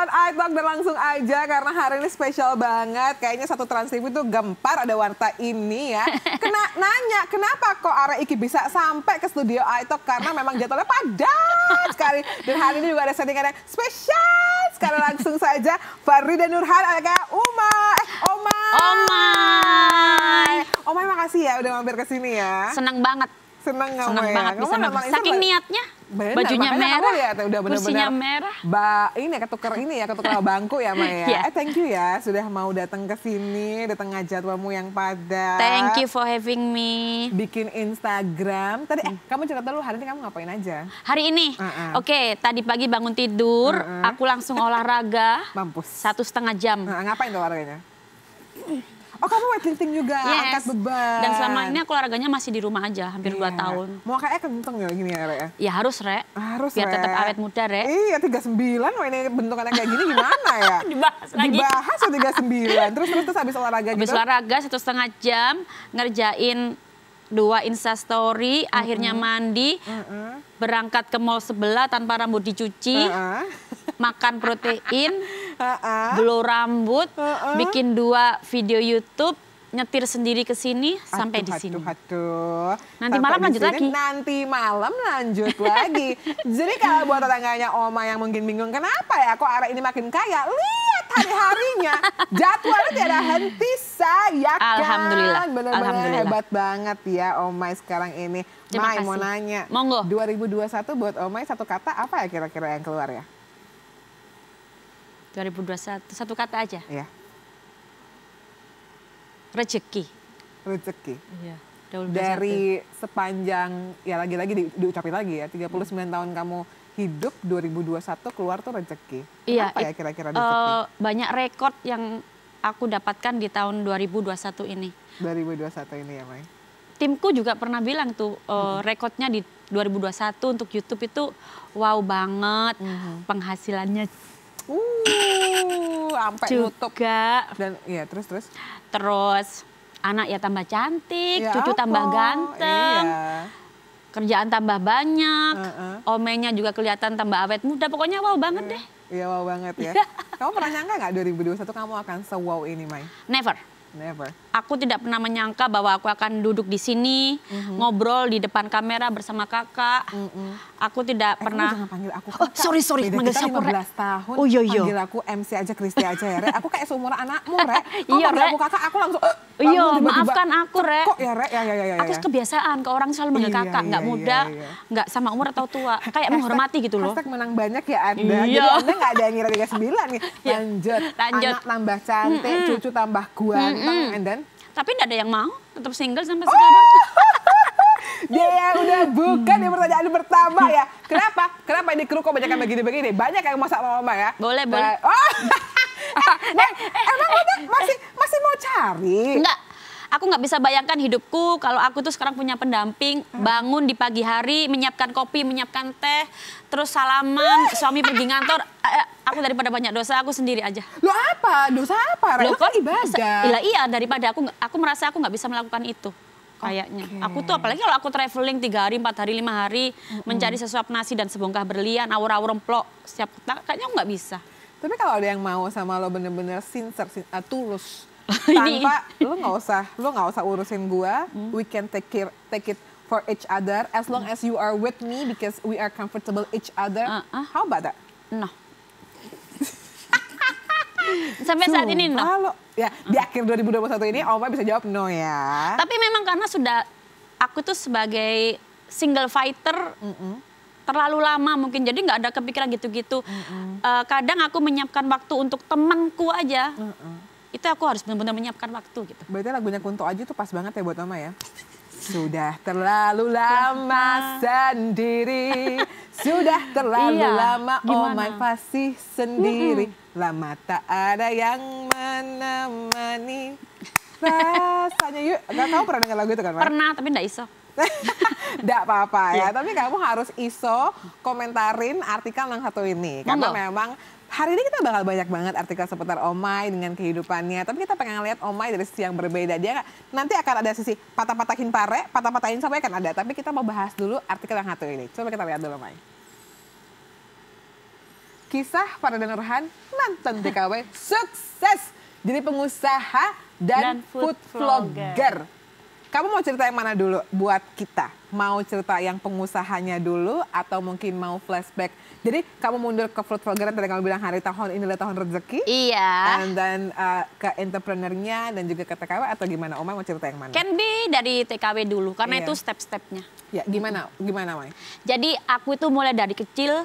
on iTalk dan langsung aja karena hari ini spesial banget. Kayaknya satu Trans TV itu gempar ada warta ini ya. Nanya kenapa kok Are Iki bisa sampai ke studio iTalk karena memang jadwalnya padat sekali. Dan hari ini juga ada settingan yang spesial sekali. Langsung saja Fahri dan Nurhan kayak Omay makasih ya udah mampir ke sini ya. Senang banget. Senang banget bisa mampir. Saking niatnya. Bener, bajunya merah, lihat, udah kursinya merah. Ini ketukar bangku ya Maya. Yeah. Thank you ya sudah mau datang ke sini di tengah jadwalmu yang padat. Thank you for having me. Bikin Instagram. Tadi kamu cerita dulu hari ini kamu ngapain aja? Hari ini, Oke, tadi pagi bangun tidur, aku langsung olahraga. Mampus. 1,5 jam. Ngapain tuh olahraganya? Oh kamu weightlifting juga, angkat beban. Dan selama ini aku olahraganya masih di rumah aja, hampir 2 tahun. Mau kayak kenceng ya gini ya, Re? Ya harus, Re. Harus, biar tetap awet muda, Re. Iya, 39, ini bentukannya kayak gini gimana ya? Dibahas lagi. Dibahas 39, terus habis olahraga gitu? Habis olahraga 1,5 jam, ngerjain 2 Instastory, akhirnya mandi, berangkat ke mall sebelah tanpa rambut dicuci, makan protein, blow rambut, bikin 2 video YouTube, nyetir sendiri ke sini sampai di sini. Nanti malam lanjut lagi. Nanti malam lanjut lagi. Jadi kalau buat tetangganya Oma yang mungkin bingung kenapa ya kok Are ini makin kaya, lihat hari-harinya jadwalnya tiada henti saya kan. Alhamdulillah. Benar-benar hebat banget ya Omay sekarang ini. Mai mau nanya. Monggo. 2021 buat Omay satu kata apa ya kira-kira yang keluar ya? 2021 satu kata aja. Iya. Rezeki. Rezeki. Iya. Dari sepanjang ya lagi-lagi diucapin lagi ya 39 tahun kamu hidup 2021 keluar tuh rezeki. Iya. Apa ya kira-kira rezeki? Banyak rekor yang aku dapatkan di tahun 2021 ini. 2021 ini ya, Mai. Timku juga pernah bilang tuh rekornya di 2021 untuk YouTube itu wow banget, penghasilannya sampai nutup. Dan iya terus anak ya tambah cantik, ya cucu tambah ganteng, kerjaan tambah banyak, omenya juga kelihatan tambah awet muda, pokoknya wow banget deh. Iya wow banget ya. Kamu pernah nyangka nggak 2021 kamu akan se-wow ini, Mai? Never. Never. Aku tidak pernah menyangka bahwa aku akan duduk di sini, ngobrol di depan kamera bersama kakak. Aku tidak pernah. Jangan panggil aku. Sorry, manggil siapa, Re? 15 tahun. Oh iya. Panggil aku MC aja, Kristi aja ya, Re. Aku kayak seumuran anakmu, Re. Kau iya, panggil aku kakak, aku langsung. Iya, maafkan aku, Re. Kok ya, Re? Ya. Aku kebiasaan ke orang selalu manggil kakak, nggak muda, nggak sama umur atau tua. Kayak menghormati gitu loh. Hashtag menang banyak ya Anda. Iya. Jadi Anda nggak ada yang ngira 39 nih. Lanjut. Anak tambah cantik, cucu tambah ganteng, and then tapi tidak ada yang mau, tetap single sampai sekarang. Dia yang udah bukan di pertanyaan pertama ya. Kenapa ini kru kok banyak yang begini-begini? Banyak yang masak mama ya? Boleh. Emang masih mau cari? Enggak. Aku nggak bisa bayangkan hidupku kalau aku tuh sekarang punya pendamping, bangun di pagi hari, menyiapkan kopi, menyiapkan teh, terus salaman, suami pergi ngantor, aku daripada banyak dosa, aku sendiri aja. Loh apa? Dosa apa? Loh kan ibadah. Iya, daripada aku merasa aku nggak bisa melakukan itu. Kayaknya. Aku tuh apalagi kalau aku traveling 3 hari, 4 hari, 5 hari, mencari sesuap nasi dan sebongkah berlian, awur-awur emplok, kayaknya aku nggak bisa. Tapi kalau ada yang mau sama lo bener-bener sincere, tulus, tanpa lo nggak usah urusin gua, we can take it for each other as long as you are with me because we are comfortable each other. How about that? No. Sampai saat ini no. Ya di akhir 2021 ini Oma bisa jawab no ya. Tapi memang karena aku tuh sebagai single fighter terlalu lama mungkin, jadi nggak ada kepikiran gitu-gitu. Kadang aku menyiapkan waktu untuk temanku aja. Itu aku harus benar-benar menyiapkan waktu gitu. Berarti lagunya Kunto Aji tuh pas banget ya buat Oma ya? Sudah terlalu lama sendiri, sudah terlalu lama Oma pasti sendiri, lama tak ada yang menemani rasanya. Yuk, gak tahu pernah dengar lagu itu kan, Mar? Pernah, tapi nggak iso. Nggak apa-apa ya, tapi kamu harus iso komentarin artikel yang satu ini. Karena memang hari ini kita bakal banyak banget artikel seputar Omay dengan kehidupannya. Tapi kita pengen ngeliat Omay dari sisi yang berbeda. Dia nanti akan ada sisi patah-patahin pare, patah-patahin sampai akan ada. Tapi kita mau bahas dulu artikel yang satu ini. Coba kita lihat dulu, Omay. kisah Farida Nurhan, mantan TKW, sukses jadi pengusaha dan food vlogger. Kamu mau cerita yang mana dulu buat kita? Mau cerita yang pengusahanya dulu atau mungkin mau flashback? Jadi kamu mundur ke food vlogger, tadi kamu bilang hari tahun inilah tahun rezeki. Iya. Dan ke entrepreneurnya dan juga ke TKW atau gimana? Oma mau cerita yang mana? Can be dari TKW dulu karena itu step-stepnya. Ya gimana Mai? Jadi aku itu mulai dari kecil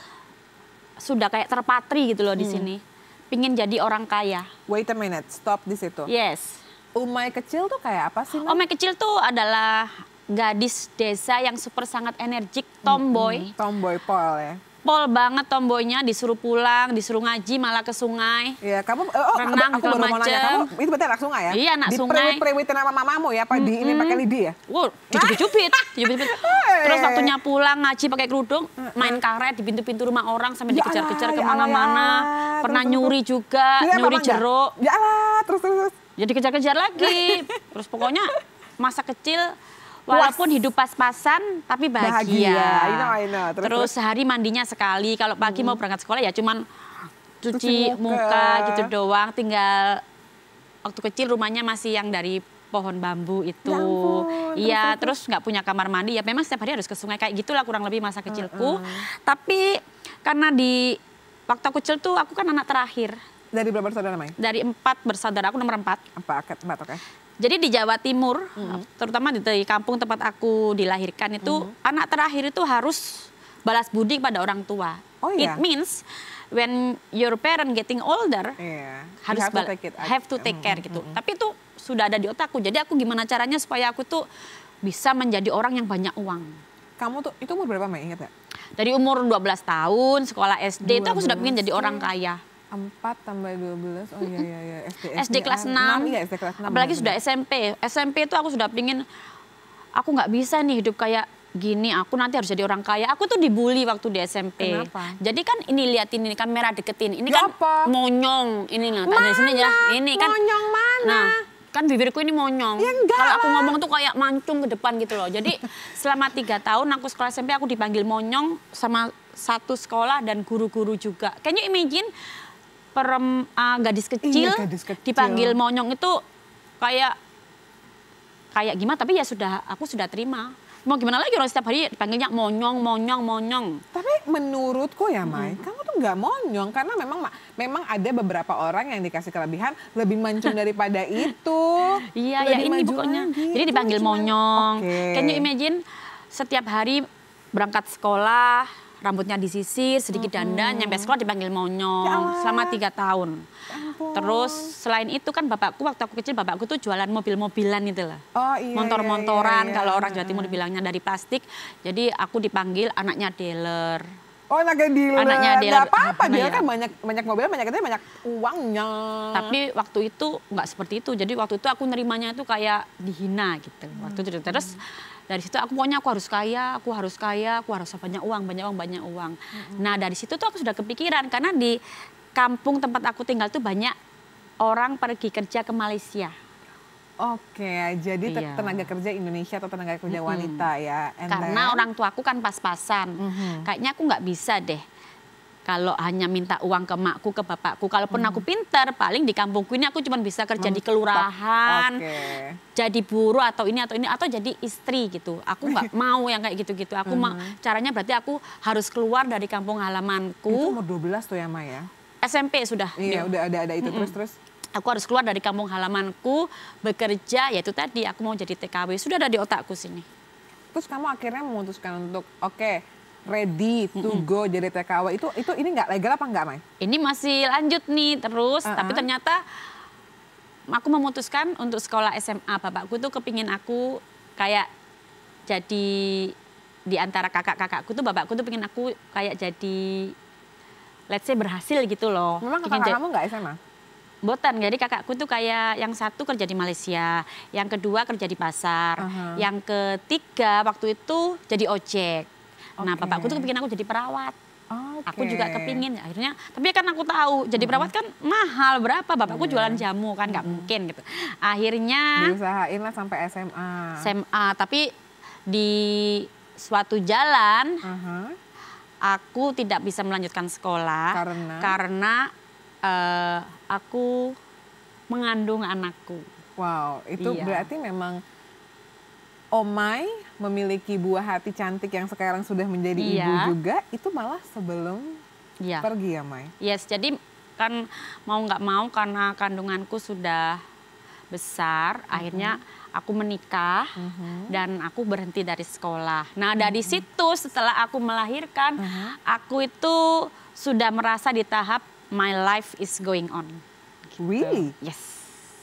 sudah kayak terpatri gitu loh di sini. Pingin jadi orang kaya. Wait a minute, stop di situ. Yes. Umai kecil tuh kayak apa sih? Umai kecil tuh adalah gadis desa yang super sangat energik, tomboy. Tomboy Pol ya? Pol banget tomboynya, disuruh pulang, disuruh ngaji malah ke sungai. Iya, kamu renang aku baru mau nanya, kamu itu berarti anak sungai ya? Iya, anak sungai. Diperewit-perewitin sama mamamu ya? Apa ini pakai lidi ya? Wow, dicubit-cubit. Terus waktunya pulang ngaji pakai kerudung, main karet di pintu-pintu rumah orang sampai dikejar-kejar kemana-mana. Pernah nyuri juga, nyuri jeruk. Ya Allah, terus. Ya dikejar-kejar lagi. Terus pokoknya masa kecil walaupun hidup pas-pasan tapi bahagia. I know. Terus sehari mandinya sekali. Kalau pagi mau berangkat sekolah ya cuman cuci muka gitu doang. Tinggal waktu kecil rumahnya masih yang dari pohon bambu itu. Iya, terus nggak punya kamar mandi. Ya memang setiap hari harus ke sungai kayak gitulah kurang lebih masa kecilku. Tapi karena di waktu aku kecil tuh aku kan anak terakhir. Dari berapa bersaudara, Mai? Dari 4 bersaudara, aku nomor 4. 4, oke. Jadi di Jawa Timur, terutama di kampung tempat aku dilahirkan itu, anak terakhir itu harus balas budi pada orang tua. Oh, iya? It means when your parent getting older, harus have to take care gitu. Tapi itu sudah ada di otakku. Jadi aku gimana caranya supaya aku tuh bisa menjadi orang yang banyak uang. Kamu tuh itu umur berapa, Mai? Ingat gak? Dari umur 12 tahun, sekolah SD itu aku sudah pengen jadi orang kaya. 4 tambah 12, oh iya. SD kelas 6, iya SD kelas 6. Apalagi sudah SMP. SMP itu aku sudah pingin, aku nggak bisa nih hidup kayak gini, aku nanti harus jadi orang kaya. Aku tuh dibully waktu di SMP. Kenapa? Jadi kan ini liatin ini kamera deketin, ini ya kan apa? Monyong, ini nah tanda sini ya, ini kan. Monyong mana? Nah, kan bibirku ini monyong. Ya kalau aku ngomong tuh kayak mancung ke depan gitu loh. Jadi selama 3 tahun aku sekolah SMP aku dipanggil monyong sama satu sekolah dan guru-guru juga. Can you imagine? Gadis kecil dipanggil monyong itu kayak gimana, tapi ya aku sudah terima. Mau gimana lagi orang setiap hari dipanggilnya monyong. Tapi menurutku ya Mai, kamu tuh nggak monyong karena memang ada beberapa orang yang dikasih kelebihan lebih mancung daripada itu. Iya ya ini pokoknya. Jadi dipanggil monyong. Can you imagine setiap hari berangkat sekolah rambutnya disisir, sedikit dandan, nyampe sekolah dipanggil monyong selama 3 tahun. Terus selain itu kan bapakku waktu aku kecil, bapakku tuh jualan mobil-mobilan itu lah. Oh, iya, Motor-motoran iya. Kalau orang Jawa Timur bilangnya dari plastik. Jadi aku dipanggil anaknya dealer. Oh, anaknya dealer. Gak apa-apa, dia kan banyak mobil, banyak uangnya. Tapi waktu itu nggak seperti itu. Jadi waktu itu aku nerimanya itu kayak dihina gitu. Waktu itu terus dari situ aku pokoknya aku harus kaya, aku harus banyak uang. Nah dari situ tuh aku sudah kepikiran karena di kampung tempat aku tinggal tuh banyak orang pergi kerja ke Malaysia. Oke, jadi tenaga kerja Indonesia atau tenaga kerja wanita ya. Karena orang tuaku kan pas-pasan. Kayaknya aku nggak bisa deh kalau hanya minta uang ke makku, ke bapakku. Kalaupun aku pintar, paling di kampungku ini aku cuma bisa kerja di kelurahan, jadi buruh atau ini, atau jadi istri gitu. Aku nggak mau yang kayak gitu-gitu. Aku caranya berarti aku harus keluar dari kampung halamanku. Itu umur 12 tuh ya, Maya? SMP sudah. Iya, udah ada itu. Terus? Aku harus keluar dari kampung halamanku, bekerja, yaitu tadi aku mau jadi TKW. Sudah ada di otakku sini. Terus kamu akhirnya memutuskan untuk, ready to go jadi TKW. Itu ini nggak legal apa nggak, Mai? Ini masih lanjut nih terus, tapi ternyata aku memutuskan untuk sekolah SMA. Bapakku tuh kepingin aku kayak jadi di antara kakak-kakakku tuh, bapakku tuh pingin aku kayak jadi let's say berhasil gitu loh. Memang kakak kamu nggak SMA? Botan, jadi kakakku tuh kayak yang satu kerja di Malaysia, yang kedua kerja di pasar, yang ketiga waktu itu jadi ojek. Nah, bapakku tuh kepingin aku jadi perawat. Aku juga kepingin, akhirnya. Tapi kan aku tahu, jadi perawat kan mahal berapa. Bapakku jualan jamu kan, nggak mungkin gitu. Akhirnya diusahain lah sampai SMA. Tapi di suatu jalan aku tidak bisa melanjutkan sekolah karena aku mengandung anakku. Wow, itu berarti memang Omai memiliki buah hati cantik yang sekarang sudah menjadi ibu juga, itu malah sebelum pergi ya, Mai? Yes, jadi kan mau nggak mau karena kandunganku sudah besar, akhirnya aku menikah dan aku berhenti dari sekolah. Nah, dari situ setelah aku melahirkan, aku itu sudah merasa di tahap my life is going on. Gitu. Really? Yes.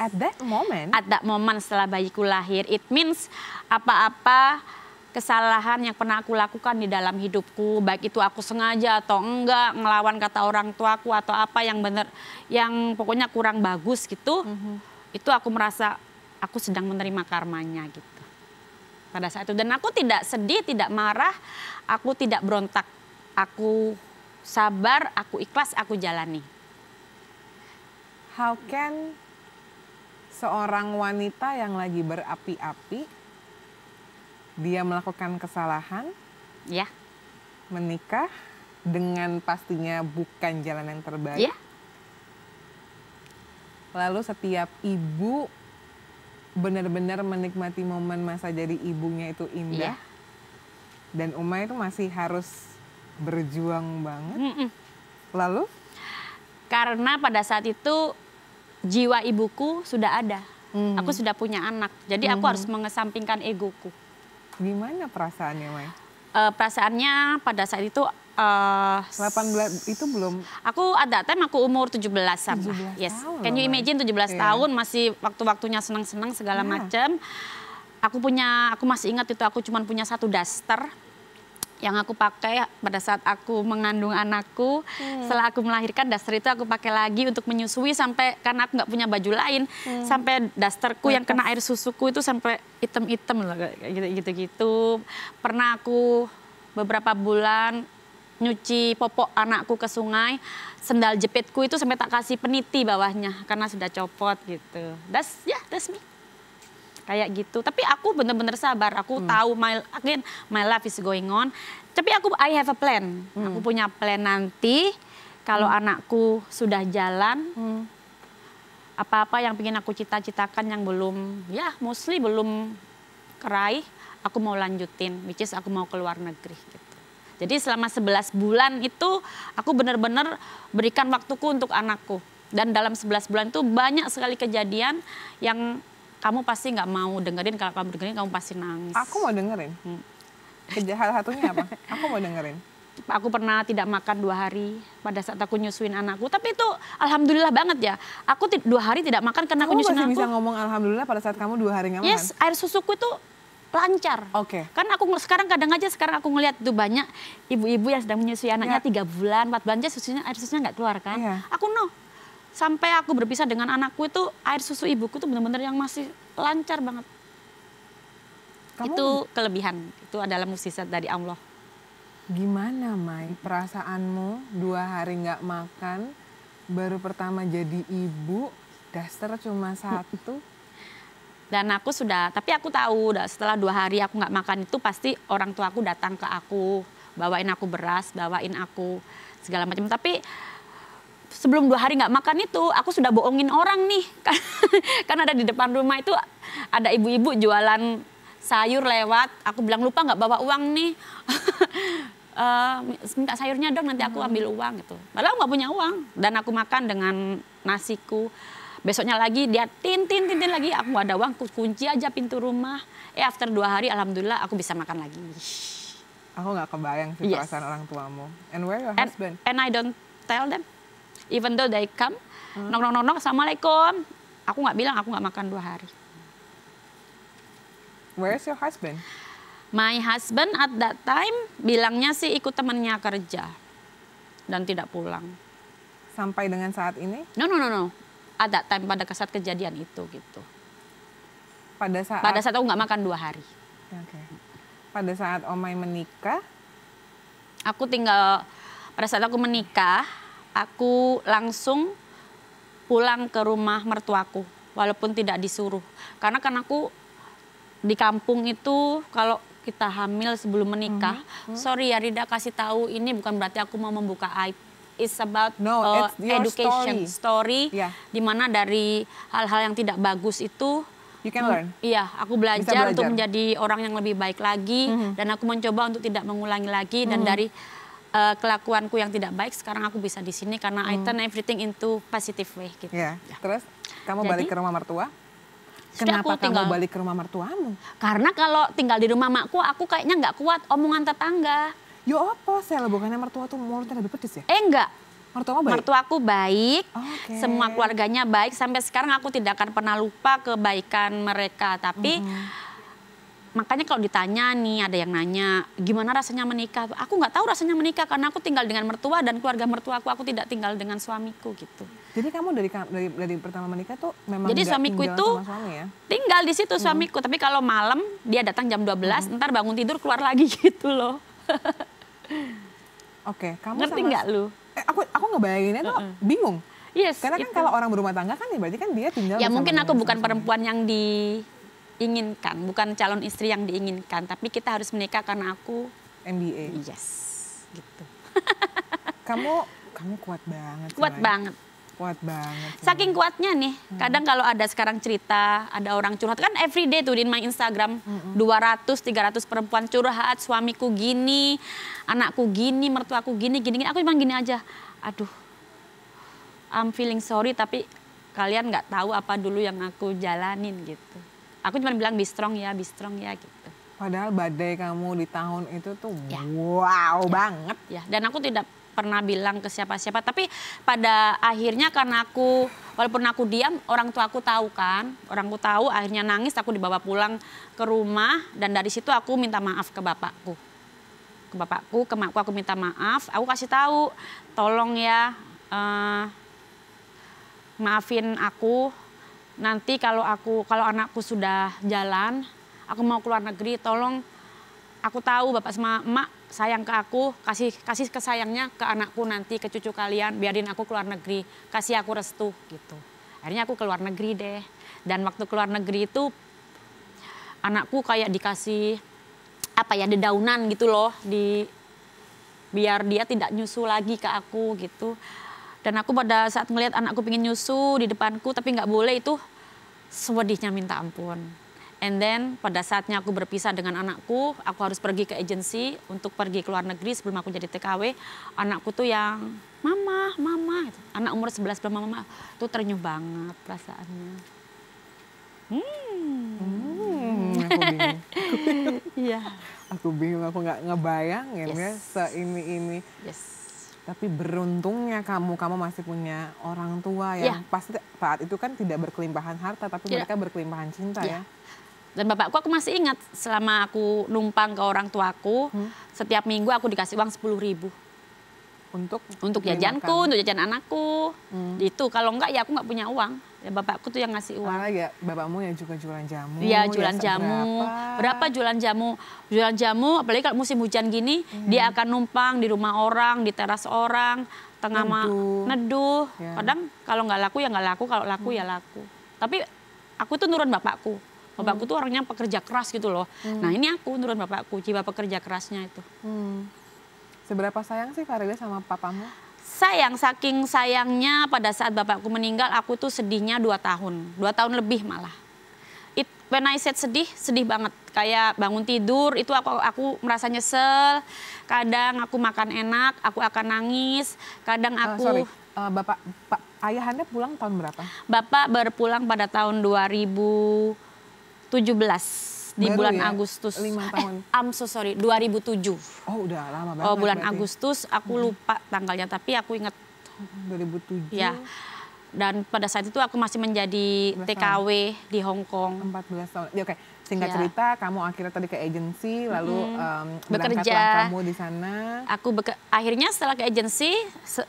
At that moment? At that moment setelah bayiku lahir, it means apa-apa kesalahan yang pernah aku lakukan di dalam hidupku, baik itu aku sengaja atau enggak, ngelawan kata orang tuaku atau apa yang benar, yang pokoknya kurang bagus gitu, itu aku merasa aku sedang menerima karmanya gitu. Pada saat itu, dan aku tidak sedih, tidak marah, aku tidak berontak, aku sabar, aku ikhlas, aku jalani. How can seorang wanita yang lagi berapi-api, dia melakukan kesalahan, menikah dengan pastinya bukan jalan yang terbaik. Lalu setiap ibu benar-benar menikmati momen masa jadi ibunya itu indah. Dan Umay itu masih harus berjuang banget. Lalu? Karena pada saat itu jiwa ibuku sudah ada. Aku sudah punya anak. Jadi aku harus mengesampingkan egoku. Gimana perasaannya, Mai? Perasaannya pada saat itu 18 itu belum. Aku ada time aku umur 17 sama. 17 Yes. tahun Can you imagine 17 tahun masih waktu-waktunya senang-senang segala macam. Aku masih ingat itu aku cuma punya satu daster yang aku pakai pada saat aku mengandung anakku. Setelah aku melahirkan, daster itu aku pakai lagi untuk menyusui sampai, karena aku nggak punya baju lain, sampai dasterku yang kena air susuku itu sampai hitam-hitam loh, gitu-gitu. Pernah aku beberapa bulan nyuci popok anakku ke sungai, sendal jepitku itu sampai tak kasih peniti bawahnya karena sudah copot gitu. That's me. Kayak gitu. Tapi aku benar-benar sabar. Aku tahu my life is going on. Tapi I have a plan. Aku punya plan nanti kalau anakku sudah jalan, apa-apa yang ingin aku cita-citakan yang belum, mostly belum keraih, aku mau lanjutin, which is aku mau ke luar negeri gitu. Jadi selama 11 bulan itu aku benar-benar berikan waktuku untuk anakku. Dan dalam 11 bulan itu banyak sekali kejadian yang kamu pasti nggak mau dengerin. Kalau kamu dengerin, kamu pasti nangis. Aku mau dengerin. Hal satunya apa? Aku mau dengerin. Aku pernah tidak makan 2 hari pada saat aku nyusuin anakku. Tapi itu alhamdulillah banget ya. Aku 2 hari tidak makan karena aku nyusuin anakku. Kamu masih bisa ngomong alhamdulillah pada saat kamu 2 hari nggak makan? Yes, air susuku itu lancar. Oke. Kan aku sekarang aku ngelihat itu banyak ibu-ibu yang sedang menyusui anaknya 3 bulan, 4 bulan aja air susunya nggak keluar kan. Aku sampai aku berpisah dengan anakku itu air susu ibuku tuh benar-benar yang masih lancar banget. Itu kelebihan, itu adalah mukjizat dari Allah. Gimana, Mai, perasaanmu 2 hari nggak makan, baru pertama jadi ibu, daster cuma 1? Dan tapi aku tahu setelah 2 hari aku nggak makan itu pasti orang tua aku datang ke aku, bawain aku beras, bawain aku segala macam. Tapi sebelum 2 hari nggak makan itu, aku sudah bohongin orang nih. Kan ada di depan rumah itu ada ibu-ibu jualan sayur lewat. Aku bilang lupa nggak bawa uang nih. Minta sayurnya dong, nanti aku ambil uang gitu. Padahal nggak punya uang. Dan aku makan dengan nasiku. Besoknya lagi dia tintin lagi. Aku nggak ada uang, kunci aja pintu rumah. After 2 hari alhamdulillah aku bisa makan lagi. Aku nggak kebayang sih perasaan orang tuamu. And where your husband? And I don't tell them. Even though they come, knock, assalamualaikum. Aku nggak bilang aku nggak makan 2 hari. Where's your husband? My husband at that time bilangnya sih ikut temannya kerja dan tidak pulang. Sampai dengan saat ini? No. At that time pada saat kejadian itu gitu. Pada saat aku nggak makan 2 hari. Okay. Pada saat Omai menikah? Pada saat aku menikah, aku langsung pulang ke rumah mertuaku, walaupun tidak disuruh. Karena kan aku di kampung itu, kalau kita hamil sebelum menikah. Sorry ya Rida, kasih tahu ini bukan berarti aku mau membuka aib. It's about it's your education story, di mana dari hal-hal yang tidak bagus itu you can learn. Iya, aku belajar untuk menjadi orang yang lebih baik lagi, dan aku mencoba untuk tidak mengulangi lagi, dan dari kelakuanku yang tidak baik sekarang aku bisa di sini karena I turn everything into positive way gitu. Terus kamu balik ke rumah mertua? Kenapa kamu balik ke rumah mertuamu? Karena kalau tinggal di rumah makku, aku kayaknya nggak kuat omongan tetangga. Yo apa Sel, bukannya mertua tuh mulutnya lebih pedes ya? Enggak. Mertuamu baik? Mertuaku baik, semua keluarganya baik. Sampai sekarang aku tidak akan pernah lupa kebaikan mereka. Tapi makanya kalau ditanya nih, ada yang nanya, gimana rasanya menikah? Aku nggak tahu rasanya menikah karena aku tinggal dengan mertua dan keluarga mertuaku. Aku tidak tinggal dengan suamiku gitu. Jadi kamu dari pertama menikah tuh memang jadi suamiku itu sama suami ya? Tinggal di situ suamiku. Tapi kalau malam dia datang jam 12, ntar bangun tidur keluar lagi gitu loh. Oke, kamu ngerti nggak lu? Aku ngebayanginnya tuh bingung. Yes, karena kan kalau orang berumah tangga kan berarti kan dia tinggal. Ya mungkin aku bukan perempuan yang diinginkan, bukan calon istri yang diinginkan, tapi kita harus menikah karena aku MBA. Yes, gitu. Kamu kuat banget. Kuat banget. Kuat banget. Saking kuatnya nih, kadang kalau ada sekarang cerita, ada orang curhat, kan everyday tuh di my Instagram, 200-300 perempuan curhat, suamiku gini, anakku gini, mertuaku gini, aku cuma gini aja, aduh, I'm feeling sorry, tapi kalian nggak tahu apa dulu yang aku jalanin gitu. Aku cuma bilang be strong ya gitu. Padahal badai kamu di tahun itu tuh wow banget. Ya, dan aku tidak pernah bilang ke siapa-siapa, tapi pada akhirnya karena aku, walaupun aku diam, orang tua aku tahu kan, orangku tahu, akhirnya nangis, aku dibawa pulang ke rumah, dan dari situ aku minta maaf ke bapakku, ke makku aku minta maaf, aku kasih tahu, tolong ya, maafin aku, nanti kalau anakku sudah jalan, aku mau keluar negeri, tolong, aku tahu bapak sama emak sayang ke aku, kasih kesayangnya ke anakku nanti, ke cucu kalian, biarin aku keluar negeri, kasih aku restu gitu. Akhirnya aku keluar negeri deh. Dan waktu keluar negeri itu anakku kayak dikasih dedaunan gitu loh, biar dia tidak nyusu lagi ke aku gitu. Dan aku pada saat ngelihat anakku pengen nyusu di depanku tapi nggak boleh, itu sedihnya minta ampun. And then pada saatnya aku berpisah dengan anakku, aku harus pergi ke agensi untuk pergi ke luar negeri sebelum aku jadi TKW. Anakku tuh yang mama, gitu. Anak umur 11 bilang mama, tuh terenyuh banget perasaannya. Aku bingung. Iya. Aku bingung, aku nggak ngebayangin ya ini. Yes. Tapi beruntungnya kamu masih punya orang tua yang pasti saat itu kan tidak berkelimpahan harta, tapi mereka berkelimpahan cinta ya. Dan bapakku aku masih ingat, selama aku numpang ke orang tuaku, setiap minggu aku dikasih uang 10.000. Untuk jajanku, untuk jajan anakku. Itu kalau enggak ya aku nggak punya uang. Ya bapakku tuh yang ngasih uang. Ya bapakmu yang juga jualan jamu. Iya, jualan jamu. Berapa jualan jamu? Jualan jamu, apalagi kalau musim hujan gini, dia akan numpang di rumah orang, di teras orang, tengah neduh. Kadang kalau nggak laku ya nggak laku, kalau laku ya laku. Tapi aku tuh nurun bapakku. Bapakku tuh orangnya pekerja keras gitu loh. Nah ini aku nurun bapakku, jiwa pekerja kerasnya itu. Seberapa sayang sih Farida sama papamu? Sayang, saking sayangnya pada saat bapakku meninggal, aku tuh sedihnya 2 tahun. 2 tahun lebih malah. When I said sedih banget. Kayak bangun tidur, itu aku merasa nyesel. Kadang aku makan enak, aku akan nangis. Kadang aku... Ayah Anda pulang tahun berapa? Bapak berpulang pada tahun 2017 di baru bulan ya? Agustus. 5 tahun. I'm so sorry, 2007. Oh udah lama banget. Oh bulan berarti. Agustus, aku lupa tanggalnya, tapi aku ingat. 2007. Ya. Dan pada saat itu aku masih menjadi TKW di Hong Kong. 14 tahun. Ya, oke, singkat cerita, kamu akhirnya tadi ke agensi, lalu bekerja. Kamu di sana. Akhirnya setelah ke agensi,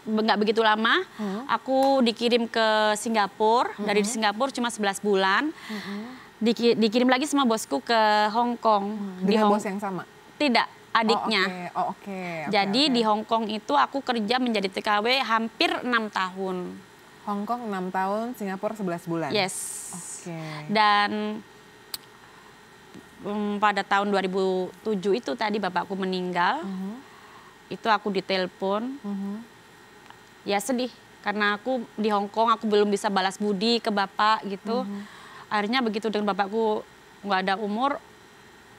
nggak begitu lama, aku dikirim ke Singapura. Dari Singapura cuma 11 bulan. Dikirim lagi sama bosku ke Hong Kong. Dengan bos yang sama? Tidak, adiknya. Oke. Jadi di Hong Kong itu aku kerja menjadi TKW hampir 6 tahun. Hong Kong 6 tahun, Singapura 11 bulan? Yes. Oke. Dan pada tahun 2007 itu tadi bapakku meninggal. Itu aku ditelepon. Ya sedih karena aku di Hong Kong, aku belum bisa balas budi ke bapak gitu. Akhirnya begitu dengan bapakku nggak ada umur,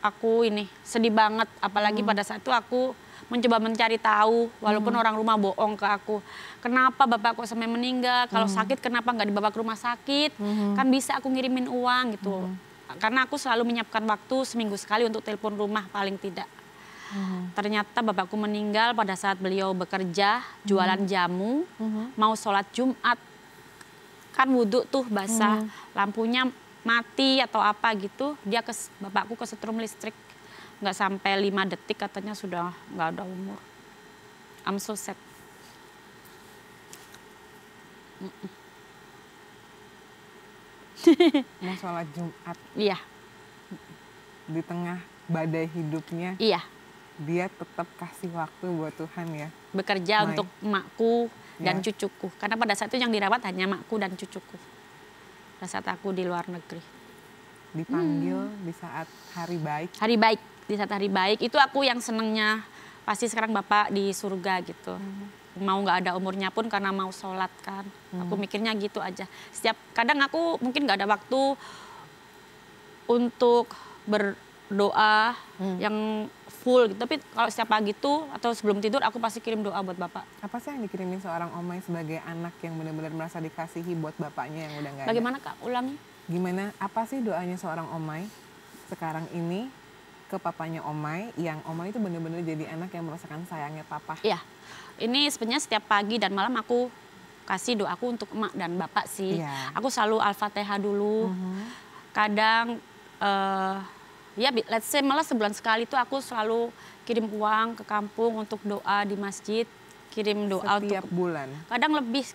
aku ini sedih banget. Apalagi pada saat itu aku mencoba mencari tahu, walaupun orang rumah bohong ke aku. Kenapa bapak kok sampai meninggal? Kalau sakit kenapa nggak dibawa ke rumah sakit? Kan bisa aku ngirimin uang gitu. Karena aku selalu menyiapkan waktu seminggu sekali untuk telepon rumah paling tidak. Ternyata bapakku meninggal pada saat beliau bekerja, jualan jamu, mau sholat Jumat. Kan wudhu tuh basah, lampunya mati atau apa gitu, bapakku kesetrum listrik. Nggak sampai 5 detik katanya sudah nggak ada umur. I'm so sad. Mau sholat Jumat. Iya. Di tengah badai hidupnya. Iya. Dia tetap kasih waktu buat Tuhan ya. Bekerja untuk emakku dan cucuku. Karena pada saat itu yang dirawat hanya emakku dan cucuku. Pada saat aku di luar negeri. Dipanggil di saat hari baik. Hari baik. Di saat hari baik itu aku yang senengnya. Pasti sekarang bapak di surga gitu. Mau nggak ada umurnya pun karena mau sholat kan. Aku mikirnya gitu aja. Kadang aku mungkin nggak ada waktu untuk berdoa yang full gitu. Tapi kalau setiap pagi tuh atau sebelum tidur aku pasti kirim doa buat bapak. Apa sih yang dikirimin seorang Omai sebagai anak yang benar-benar merasa dikasihi buat bapaknya yang udah nggak ada? Bagaimana Kak? Ulangi. Gimana, apa sih doanya seorang Omai sekarang ini ke papanya Omai, yang Omai itu benar-benar jadi anak yang merasakan sayangnya papa? Iya, ini sebenarnya setiap pagi dan malam aku kasih doaku untuk emak dan bapak sih. Aku selalu Al-Fatihah dulu. Kadang, ya let's say malah sebulan sekali tuh aku selalu kirim uang ke kampung untuk doa di masjid. Kirim doa setiap untuk bulan. Kadang lebih,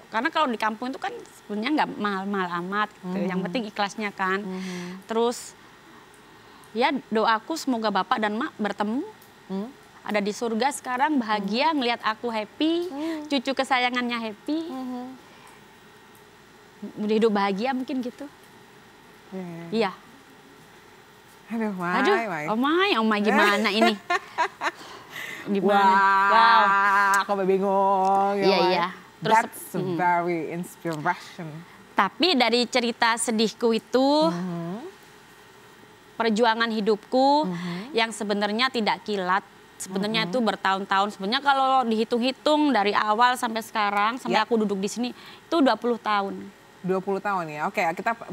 karena kalau di kampung itu kan sebenarnya nggak mahal-mahal amat gitu. Yang penting ikhlasnya kan. Terus ya doaku semoga bapak dan mak bertemu, ada di surga sekarang, bahagia ngelihat aku happy, cucu kesayangannya happy, udah hidup bahagia mungkin gitu. Iya. Aduh, Omai gimana ini? Gimana? Wow, aku bingung. Iya. Terus, that's very inspiration. Tapi dari cerita sedihku itu, perjuangan hidupku yang sebenarnya tidak kilat, sebenarnya itu bertahun-tahun. Sebenarnya kalau dihitung-hitung dari awal sampai sekarang, sampai aku duduk di sini, itu 20 tahun. 20 tahun ya, oke.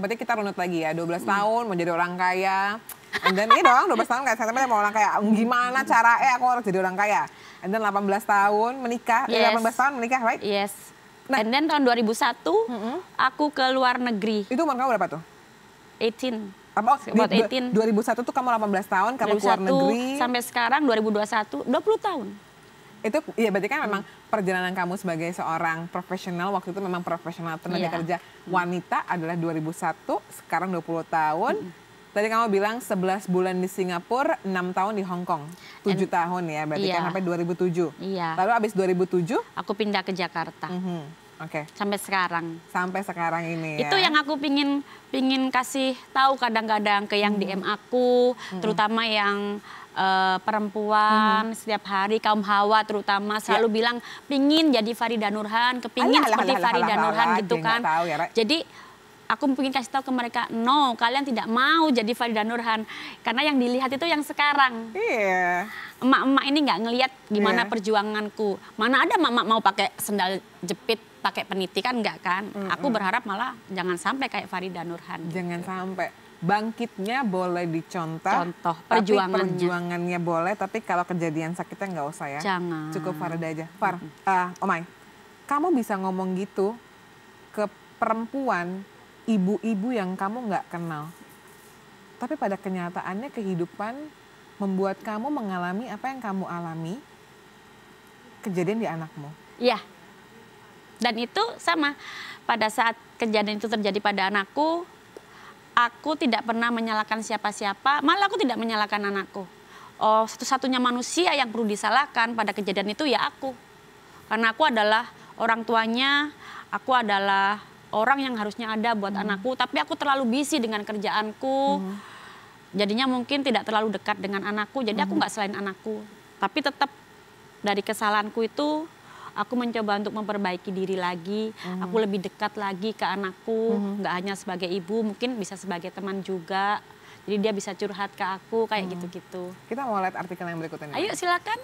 Berarti kita runut lagi ya, 12 tahun mau jadi orang kaya. And then ini dong, 12 tahun kayak saya mau orang kaya. Gimana caranya aku harus jadi orang kaya? And then 18 tahun menikah, 18 tahun menikah, right? Yes. Nah, and then tahun 2001, aku ke luar negeri. Itu umur kamu berapa tuh? 18. About 18. 2001 tuh kamu 18 tahun, kamu ke luar negeri. Sampai sekarang 2021, 20 tahun. Itu ya berarti kan memang perjalanan kamu sebagai seorang profesional, waktu itu memang profesional tenaga kerja wanita adalah 2001, sekarang 20 tahun. Tadi kamu bilang 11 bulan di Singapura, 6 tahun di Hong Kong. 7 tahun ya, berarti kan sampai 2007. Iya. Lalu abis 2007? Aku pindah ke Jakarta. Oke. Sampai sekarang. Sampai sekarang ini ya. Itu yang aku pingin kasih tahu kadang-kadang ke yang DM aku, terutama yang perempuan setiap hari, kaum hawa terutama selalu bilang pingin jadi Farida Nurhan, kepingin seperti Farida Nurhan gitu kan. Jadi aku pengen kasih tahu ke mereka, no, kalian tidak mau jadi Farida Nurhan. Karena yang dilihat itu yang sekarang. Emak-emak ini nggak ngelihat gimana perjuanganku. Mana ada emak-emak mau pakai sendal jepit, pakai peniti kan nggak kan. Aku berharap malah jangan sampai kayak Farida Nurhan. Jangan sampai. Bangkitnya boleh dicontoh. Contoh, perjuangannya boleh, tapi kalau kejadian sakitnya nggak usah ya. Jangan. Cukup Farida aja. Far, Omai, kamu bisa ngomong gitu ke perempuan, ibu-ibu yang kamu nggak kenal. Tapi pada kenyataannya kehidupan membuat kamu mengalami apa yang kamu alami, kejadian di anakmu. Iya. Dan itu sama, pada saat kejadian itu terjadi pada anakku, aku tidak pernah menyalahkan siapa-siapa, malah aku tidak menyalahkan anakku. Oh, satu-satunya manusia yang perlu disalahkan pada kejadian itu ya aku. Karena aku adalah orang tuanya, aku adalah orang yang harusnya ada buat anakku, tapi aku terlalu busy dengan kerjaanku. Jadinya mungkin tidak terlalu dekat dengan anakku, jadi aku nggak selain anakku. Tapi tetap dari kesalahanku itu, aku mencoba untuk memperbaiki diri lagi. Aku lebih dekat lagi ke anakku, nggak hanya sebagai ibu, mungkin bisa sebagai teman juga. Jadi dia bisa curhat ke aku, kayak gitu-gitu. Kita mau lihat artikel yang berikut ini. Ayo silakan.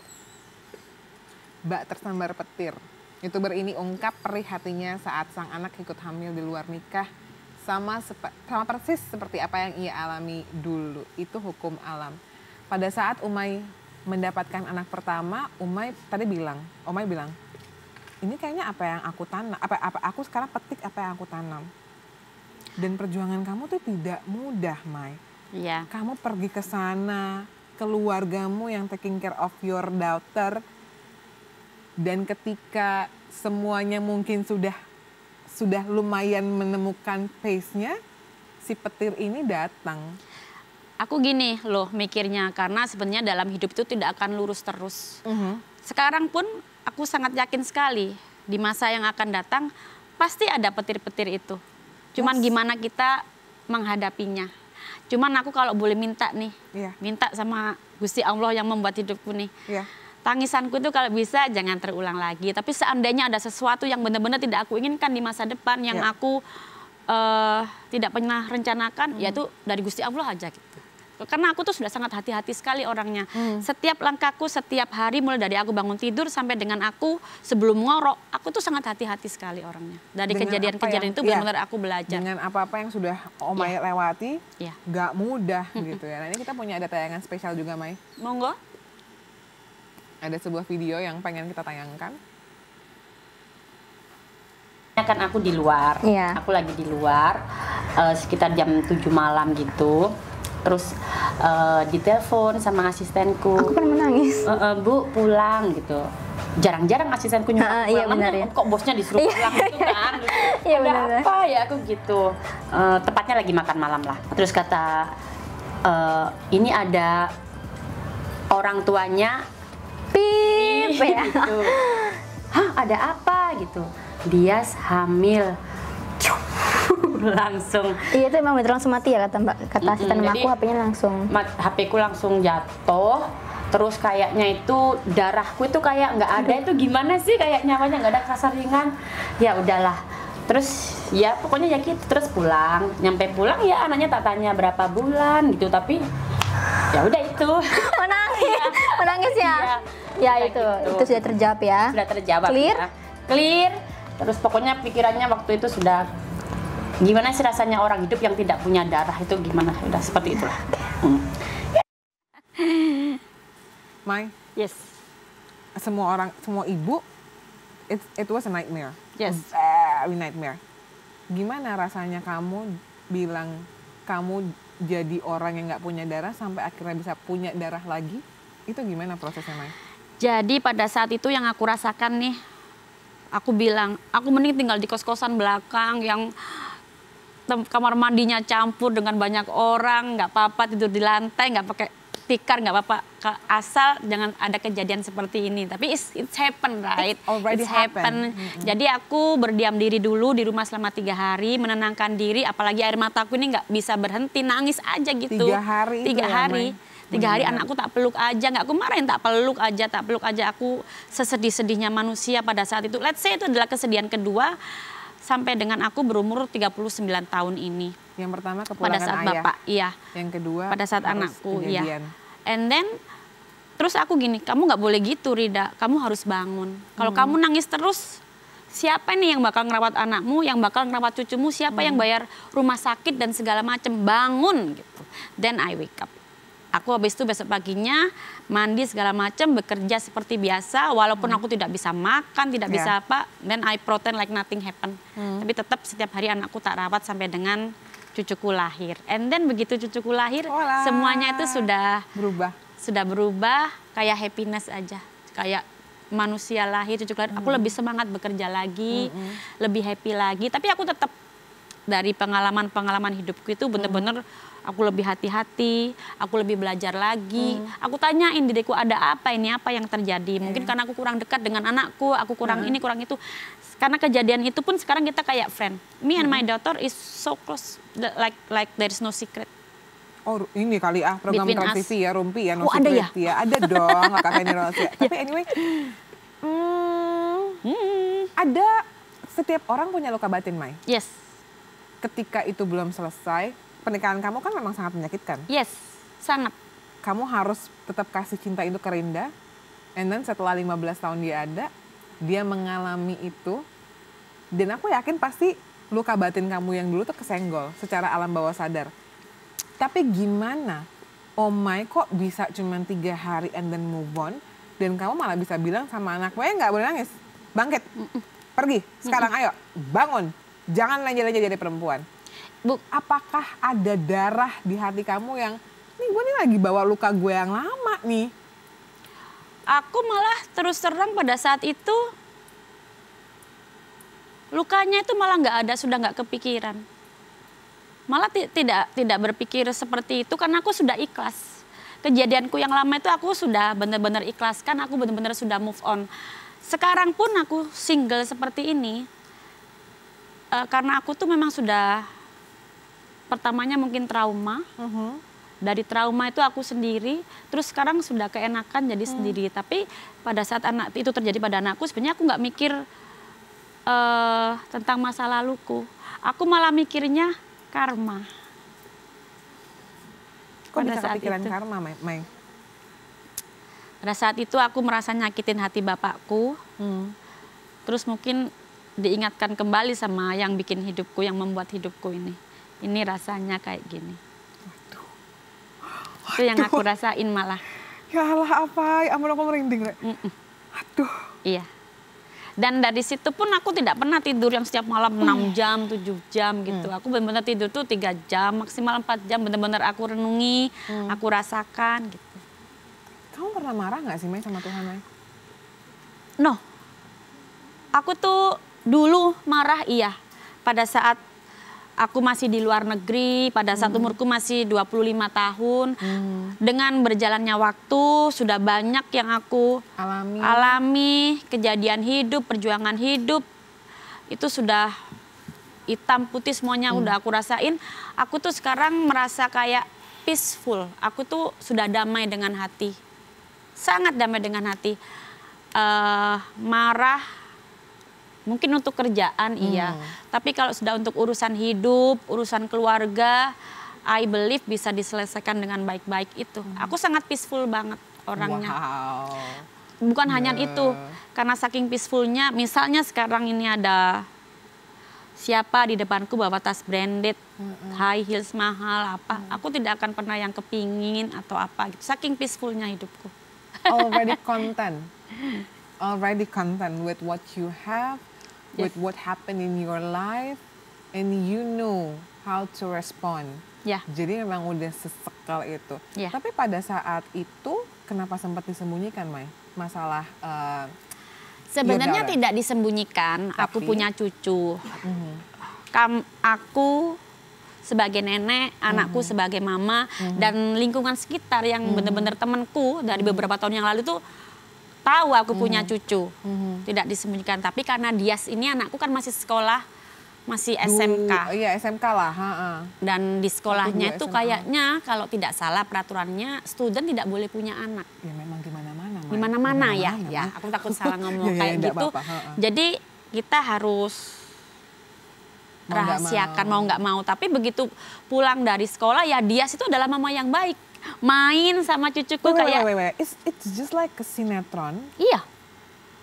Mbak tersambar petir. YouTuber ini ungkap perih hatinya saat sang anak ikut hamil di luar nikah. Sama persis seperti apa yang ia alami dulu. Itu hukum alam. Pada saat Umay mendapatkan anak pertama, Umay bilang, ini kayaknya apa yang aku tanam, aku sekarang petik apa yang aku tanam. Dan perjuangan kamu tuh tidak mudah, Mai. Iya. Kamu pergi ke sana, keluargamu yang taking care of your daughter, dan ketika semuanya mungkin sudah lumayan menemukan pace-nya, si petir ini datang. Aku gini loh mikirnya, karena sebenarnya dalam hidup itu tidak akan lurus terus. Sekarang pun aku sangat yakin sekali di masa yang akan datang pasti ada petir-petir itu. Cuman gimana kita menghadapinya. Cuman aku kalau boleh minta nih, minta sama Gusti Allah yang membuat hidupku nih. Tangisanku itu kalau bisa jangan terulang lagi. Tapi seandainya ada sesuatu yang benar-benar tidak aku inginkan di masa depan, yang aku tidak pernah rencanakan, yaitu dari Gusti Allah aja gitu. Karena aku tuh sudah sangat hati-hati sekali orangnya. Setiap langkahku, setiap hari mulai dari aku bangun tidur sampai dengan aku sebelum ngorok, aku tuh sangat hati-hati sekali orangnya. Dari kejadian-kejadian itu benar-benar aku belajar. Dengan apa-apa yang sudah Omay lewati, gak mudah gitu ya. Nah ini kita punya ada tayangan spesial juga, Mai. Monggo. Ada sebuah video yang pengen kita tayangkan. Kan aku di luar, aku lagi di luar sekitar jam 7 malam gitu. Terus ditelepon sama asistenku. Aku kan menangis. Bu pulang gitu. Jarang-jarang asistenku nyuruh pulang. Iya, kok bosnya disuruh pulang gitu kan. Iya ada benar. apa ya aku gitu. Tepatnya lagi makan malam lah. Terus kata ini ada orang tuanya. Pip ya. Gitu. Hah, ada apa gitu. Dia hamil. Langsung. Iya itu emang bener langsung mati ya kata asisten aku, HP-nya langsung. HP-ku langsung jatuh. Terus kayaknya itu darahku itu kayak nggak ada, itu gimana sih kayak nyawanya nggak ada, kerasa ringan. Ya udahlah. Terus ya pokoknya ya gitu, terus pulang. Nyampe pulang ya anaknya tak tanya berapa bulan gitu, tapi ya udah itu. Menangis ya. Ya itu sudah terjawab ya. Sudah terjawab. Clear? Ya. Clear. Terus pokoknya pikirannya waktu itu sudah gimana sih rasanya orang hidup yang tidak punya darah itu gimana, udah seperti itulah. Mai, Yes. semua ibu, it was a nightmare. Yes. Very nightmare. Gimana rasanya kamu bilang kamu jadi orang yang nggak punya darah sampai akhirnya bisa punya darah lagi? Itu gimana prosesnya, Mai? Jadi pada saat itu yang aku rasakan nih, aku bilang, aku mending tinggal di kos-kosan belakang yang kamar mandinya campur dengan banyak orang, nggak apa-apa tidur di lantai, nggak pakai tikar, nggak apa-apa, asal jangan ada kejadian seperti ini. Tapi it's happen, right? It's happen. Jadi aku berdiam diri dulu di rumah selama 3 hari, menenangkan diri, apalagi air mataku ini nggak bisa berhenti, nangis aja gitu. 3 hari. 3 hari. 3 hari anakku tak peluk aja, nggak kemarin tak peluk aja. Aku sesedih-sedihnya manusia pada saat itu. Let's say itu adalah kesedihan kedua sampai dengan aku berumur 39 tahun ini. Yang pertama kepulangan pada saat ayah. Bapak, iya. Yang kedua pada saat anakku, kejadian. iya. And then terus aku gini, kamu nggak boleh gitu Rida, kamu harus bangun. Kalau kamu nangis terus, siapa nih yang bakal ngerawat anakmu, yang bakal ngerawat cucumu, siapa yang bayar rumah sakit dan segala macam, bangun gitu. Then I wake up. Aku habis itu besok paginya mandi segala macam, bekerja seperti biasa, walaupun aku tidak bisa makan, tidak bisa apa, then I pretend like nothing happen. Tapi tetap setiap hari anakku tak rawat sampai dengan cucuku lahir. And then begitu cucuku lahir, semuanya itu sudah berubah, kayak happiness aja, kayak manusia lahir, cucu lahir. Aku lebih semangat bekerja lagi, lebih happy lagi. Tapi aku tetap dari pengalaman hidupku itu benar-benar aku lebih hati-hati, aku lebih belajar lagi. Aku tanyain diriku, ada apa ini, apa yang terjadi. Mungkin karena aku kurang dekat dengan anakku, aku kurang ini, kurang itu. Karena kejadian itu pun sekarang kita kayak friend. Me and my daughter is so close, like there is no secret. Oh ini kali program Between Trans Us. TV ya, Rumpi ya, No Oh, ada ya? Secret ya. Ada dong, Kak Feni Rose. Tapi anyway, ada setiap orang punya luka batin, Mai. Yes. Ketika itu belum selesai, pernikahan kamu kan memang sangat menyakitkan. Yes, sangat. Kamu harus tetap kasih cinta itu ke Rinda. And then setelah 15 tahun dia ada, dia mengalami itu. Dan aku yakin pasti luka batin kamu yang dulu tuh kesenggol secara alam bawah sadar. Tapi gimana, oh my kok bisa cuma 3 hari and then move on. Dan kamu malah bisa bilang sama anakmu, nggak boleh nangis, bangkit, pergi, sekarang ayo, bangun. Jangan lenja-lenja jadi perempuan. Bu, Apakah ada darah di hati kamu yang, nih gue nih lagi bawa luka gue yang lama nih. aku malah terus terang pada saat itu lukanya itu malah nggak ada, sudah nggak kepikiran. Malah tidak berpikir seperti itu karena aku sudah ikhlas. Kejadianku yang lama itu aku sudah benar-benar ikhlaskan, aku benar-benar sudah move on. Sekarang pun aku single seperti ini karena aku tuh memang sudah pertamanya mungkin trauma. Dari trauma itu aku sendiri, terus sekarang sudah keenakan jadi sendiri. Tapi pada saat anak itu terjadi pada anakku, sebenarnya aku nggak mikir tentang masa laluku. Aku malah mikirnya karma. Kok Pada bisa saat kepikiran itu. karma, Mai? Pada saat itu aku merasa nyakitin hati bapakku. Terus mungkin diingatkan kembali sama yang bikin hidupku, yang membuat hidupku ini. Ini rasanya kayak gini. Itu yang aku rasain malah. Ya Allah apa, ampun aku merinding. Aduh. Iya. Dan dari situ pun aku tidak pernah tidur yang setiap malam 6 jam, 7 jam gitu. Aku benar-benar tidur tuh 3 jam, maksimal 4 jam. Benar-benar aku renungi, aku rasakan gitu. Kamu pernah marah nggak sih, Mai, sama Tuhan, Mai? No. Aku tuh dulu marah iya. Pada saat aku masih di luar negeri, pada saat umurku masih 25 tahun. Dengan berjalannya waktu, sudah banyak yang aku alami, kejadian hidup, perjuangan hidup. Itu sudah hitam putih semuanya udah aku rasain. Aku tuh sekarang merasa kayak peaceful. Aku tuh sudah damai dengan hati. Sangat damai dengan hati. Marah, mungkin untuk kerjaan iya. Tapi kalau sudah untuk urusan hidup, urusan keluarga, I believe bisa diselesaikan dengan baik-baik itu. Aku sangat peaceful banget orangnya. Wow. Bukan hanya itu, karena saking peacefulnya, misalnya sekarang ini ada siapa di depanku bawa tas branded, high heels mahal, apa. Aku tidak akan pernah yang kepingin atau apa gitu. Saking peacefulnya hidupku. Already content with what you have, with what happened in your life, and you know how to respond. Ya. Jadi memang udah sesekal itu. Ya. Tapi pada saat itu kenapa sempat disembunyikan, Mai? Masalah Sebenarnya your daughter. tidak disembunyikan. Aku Tapi? punya cucu. Aku sebagai nenek, anakku sebagai mama, dan lingkungan sekitar yang benar-benar temanku dari beberapa tahun yang lalu tuh tahu aku punya cucu. Tidak disembunyikan. Tapi karena Dias ini anakku kan masih sekolah, masih SMK. Iya, SMK lah. Dan di sekolahnya 1, 2 itu SMA. kayaknya kalau tidak salah peraturannya student tidak boleh punya anak. Ya memang di mana-mana, Mai. Di mana-mana ya. Di Ya, mana-mana, aku takut salah ngomong Ya, kayak enggak gitu. apa-apa, Jadi kita harus Mau nggak rahasiakan mau. mau nggak mau. Tapi begitu pulang dari sekolah ya Dias itu adalah mama yang baik. Main sama cucuku kayak Wait. It's just like a sinetron. iya.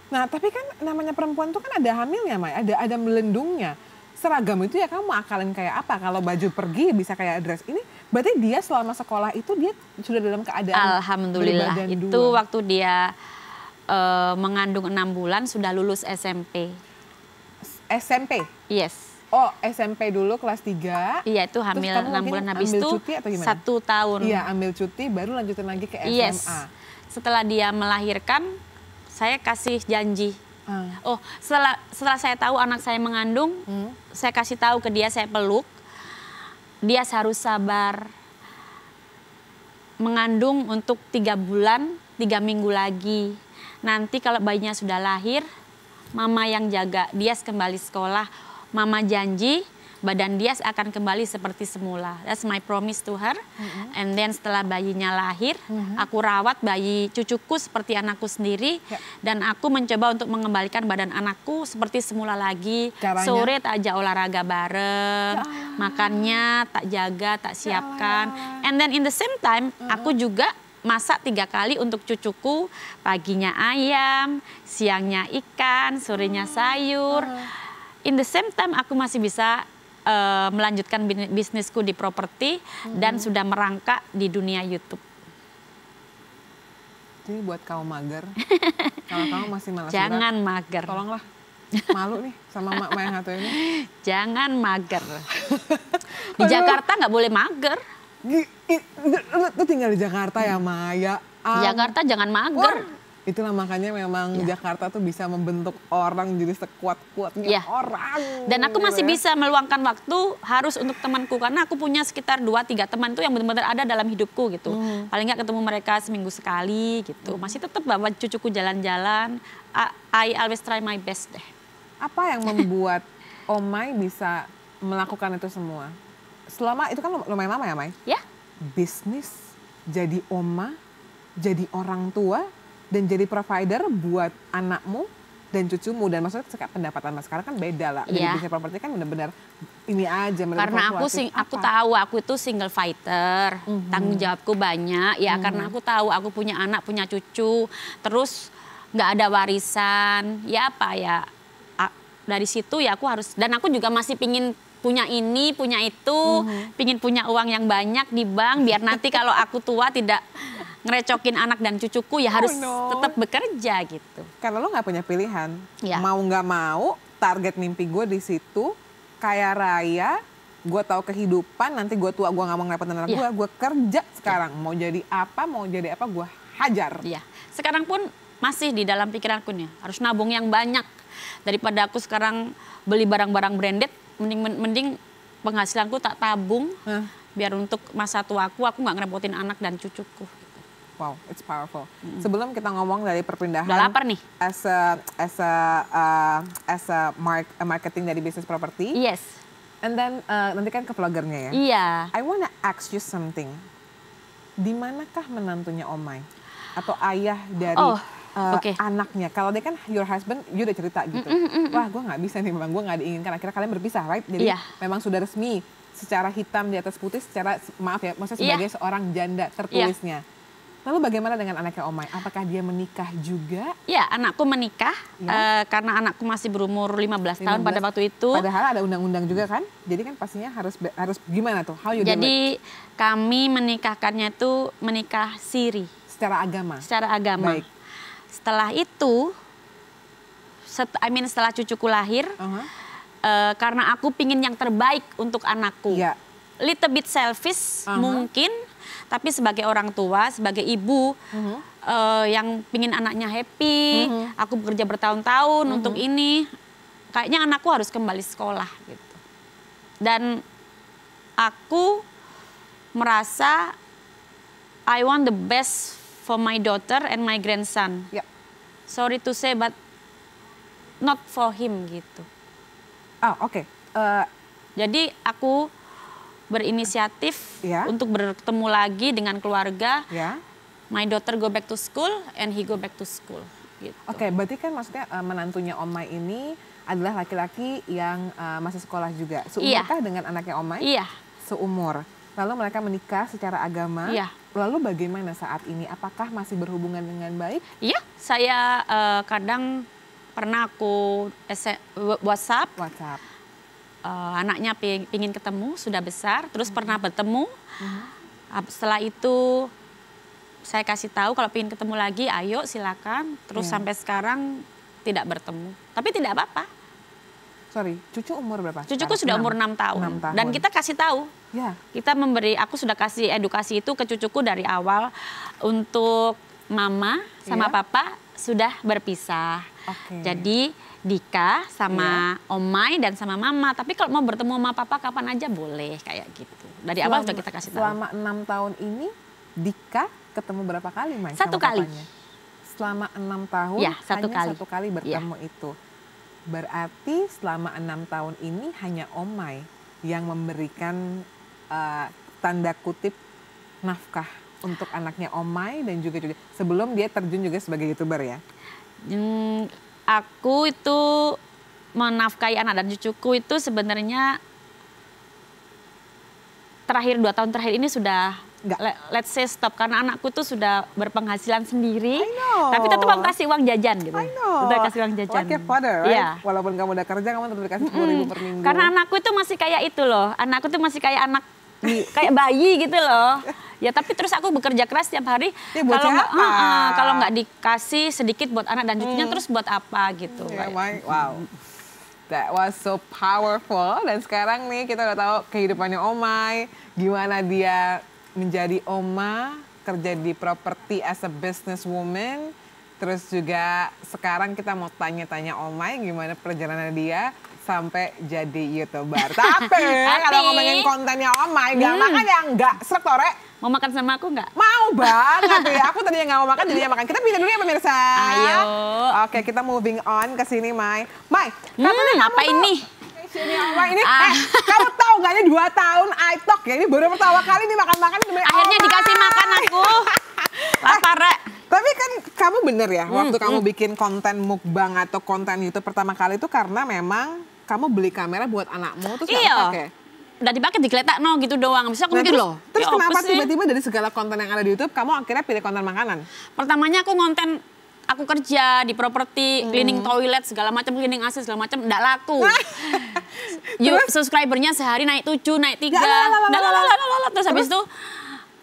Nah, tapi kan namanya perempuan tuh kan ada hamilnya, Mai. Ada melendungnya. Seragam itu ya kamu akalin kayak apa? Kalau baju pergi bisa kayak dress ini. Berarti dia selama sekolah itu dia sudah dalam keadaan Alhamdulillah berbadan itu dua. waktu dia mengandung 6 bulan sudah lulus SMP. SMP. Yes. Oh, SMP dulu kelas 3. Iya itu hamil kamu 6 mungkin bulan habis ambil itu cuti atau gimana? 1 tahun. Iya, ambil cuti baru lanjutin lagi ke SMA. Yes. Setelah dia melahirkan, saya kasih janji. Oh, setelah saya tahu anak saya mengandung, saya kasih tahu ke dia, saya peluk. Dia harus sabar. Mengandung untuk 3 bulan, 3 minggu lagi. Nanti kalau bayinya sudah lahir, mama yang jaga. Dia kembali sekolah. Mama janji badan dia akan kembali seperti semula. That's my promise to her. And then setelah bayinya lahir, aku rawat bayi cucuku seperti anakku sendiri. Dan aku mencoba untuk mengembalikan badan anakku seperti semula lagi. Caranya? Sore tak ajak olahraga bareng, makannya tak jaga, tak siapkan. And then in the same time, aku juga masak 3 kali untuk cucuku, paginya ayam, siangnya ikan, sorenya sayur. In the same time aku masih bisa melanjutkan bisnisku di properti dan sudah merangkak di dunia YouTube. Jadi buat kamu mager, kalau kamu masih malas Jangan berat, mager. tolonglah. Malu nih sama mak yang satu ini. Jangan mager. Di Jakarta nggak boleh mager. Lu tinggal di Jakarta ya Maya. Di Jakarta jangan mager. Itulah makanya memang Jakarta tuh bisa membentuk orang jadi sekuat-kuatnya orang. Dan aku masih bisa meluangkan waktu harus untuk temanku. Karena aku punya sekitar 2-3 teman tuh yang benar-benar ada dalam hidupku gitu. Paling nggak ketemu mereka seminggu sekali gitu. Masih tetap bawa cucuku jalan-jalan. I always try my best deh. Apa yang membuat Omai bisa melakukan itu semua? Selama itu kan lumayan lama ya Mai? Ya. Bisnis, jadi oma, jadi orang tua, dan jadi provider buat anakmu dan cucumu. Dan maksudnya pendapatan mas sekarang kan beda lah. Jadi bisnis properti kan benar-benar ini aja. Karena aku tahu aku itu single fighter, tanggung jawabku banyak. Ya karena aku tahu aku punya anak, punya cucu, terus nggak ada warisan. Ya apa ya, dari situ ya aku harus, dan aku juga masih pingin punya ini, punya itu, pingin punya uang yang banyak di bank, biar nanti kalau aku tua tidak ngerecokin anak dan cucuku, ya harus tetap bekerja gitu. Karena lo nggak punya pilihan, Ya. mau nggak mau, target mimpi gue di situ, kaya raya, gue tahu kehidupan, nanti gue tua, gue nggak mau ngerepotin anak gue kerja sekarang, mau jadi apa, gue hajar. Iya, sekarang pun masih di dalam pikiranku nih, harus nabung yang banyak, daripada aku sekarang beli barang-barang branded, mending penghasilanku tak tabung, biar untuk masa tuaku aku nggak ngerepotin anak dan cucuku. Wow, it's powerful. Sebelum kita ngomong dari perpindahan, Udah lapar nih. As a marketing dari bisnis properti, Yes. and then nanti kan ke vloggernya ya. Iya. I wanna ask you something. Di manakah menantunya Omai atau ayah dari anaknya? Kalau dia kan your husband, you udah cerita gitu. Wah, gue nggak bisa nih, memang gue nggak diinginkan. Akhirnya kalian berpisah, right? Jadi memang sudah resmi, secara hitam di atas putih, secara maaf ya, maksudnya sebagai seorang janda tertulisnya. Lalu bagaimana dengan anaknya Omai? Apakah dia menikah juga? Ya, anakku menikah karena anakku masih berumur 15 tahun pada waktu itu. Padahal ada undang-undang juga kan? Jadi kan pastinya harus gimana tuh? How you do it? Jadi kami menikahkannya itu menikah siri. Secara agama? Secara agama. Baik. Setelah itu, setelah cucuku lahir, karena aku pingin yang terbaik untuk anakku. Yeah. Little bit selfish mungkin, tapi sebagai orang tua, sebagai ibu yang pingin anaknya happy, aku bekerja bertahun-tahun untuk ini, kayaknya anakku harus kembali sekolah gitu. Dan aku merasa I want the best for my daughter and my grandson. Yeah. Sorry to say, but not for him gitu. Oh, oke. Jadi aku berinisiatif untuk bertemu lagi dengan keluarga. My daughter go back to school and he go back to school. Gitu. Oke, berarti kan maksudnya menantunya Omai ini adalah laki-laki yang masih sekolah juga. Seumurkah dengan anaknya Omai? Iya. Seumur. Lalu mereka menikah secara agama. Iya. Lalu bagaimana saat ini? Apakah masih berhubungan dengan baik? Iya, saya kadang pernah aku WhatsApp. Anaknya pingin ketemu, sudah besar, terus pernah bertemu. Setelah itu saya kasih tahu kalau pingin ketemu lagi, ayo silakan. Terus sampai sekarang tidak bertemu. Tapi tidak apa-apa. Sorry, cucu umur berapa? Cucuku sudah umur 6 tahun. Dan kita kasih tahu. Kita aku sudah kasih edukasi itu ke cucuku dari awal. Untuk mama sama papa sudah berpisah. Jadi Dika sama Omai dan sama mama. Tapi kalau mau bertemu sama papa kapan aja boleh kayak gitu. Dari awal sudah kita kasih tahu. Selama 6 tahun ini Dika ketemu berapa kali Mai? 1 kali. Papanya? Selama 6 tahun hanya 1 kali bertemu itu. Berarti selama 6 tahun ini hanya Omai yang memberikan tanda kutip nafkah untuk anaknya Omai dan juga Cucu. Sebelum dia terjun juga sebagai YouTuber ya? Aku itu menafkahi anak dan cucuku itu sebenarnya terakhir 2 tahun terakhir ini sudah let's say stop karena anakku tuh sudah berpenghasilan sendiri, tapi tetap aku kasih uang jajan gitu. Udah kasih uang jajan. Like a father, right? Yeah. Walaupun kamu udah kerja, kamu tetap dikasih 10.000 per minggu. Karena anakku itu masih kayak itu loh, anakku tuh masih kayak anak kayak bayi gitu loh. Ya tapi terus aku bekerja keras setiap hari. Ya, kalau nggak dikasih sedikit buat anak dan cucunya terus buat apa gitu. Wow. That was so powerful. Dan sekarang nih kita udah tahu kehidupannya Omai, gimana dia menjadi oma, kerja di properti as a businesswoman. Terus juga sekarang kita mau tanya-tanya Omai gimana perjalanan dia sampai jadi YouTuber. Tapi kalau ngomongin kontennya Omai, gak makan ya enggak srek tore. Mau makan sama aku nggak? Mau banget ya. Aku tadinya nggak mau makan, jadinya makan. Kita pindah dulu ya pemirsa. Ayo. Oke, kita moving on ke sini, Mai. Mai, apa ini? Sini, Mai. Ini, kamu tahu nggak ini 2 tahun iTalk ya? Ini baru pertama kali nih makan-makan. Akhirnya dikasih makan aku. Lapar, Rek. Tapi kan kamu bener ya, waktu kamu bikin konten mukbang atau konten YouTube pertama kali itu karena memang kamu beli kamera buat anakmu, terus nggak pakai? Udah dipakai digeletak gitu doang. Bisa aku mikir loh. Terus kenapa tiba-tiba dari segala konten yang ada di YouTube kamu akhirnya pilih konten makanan? Pertamanya aku kerja di properti, cleaning toilet segala macam, cleaning AC segala macam, enggak laku. Yuk subscribernya sehari naik 7, naik 3. Terus habis itu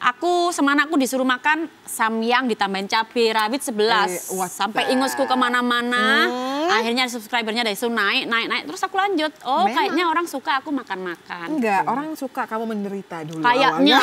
aku sama anakku disuruh makan samyang ditambahin cabai rawit 11. Sampai ingusku kemana-mana. Akhirnya subscribernya dari situ naik. Terus aku lanjut. Kayaknya orang suka aku makan-makan. Enggak, orang suka kamu menderita dulu. Kayaknya.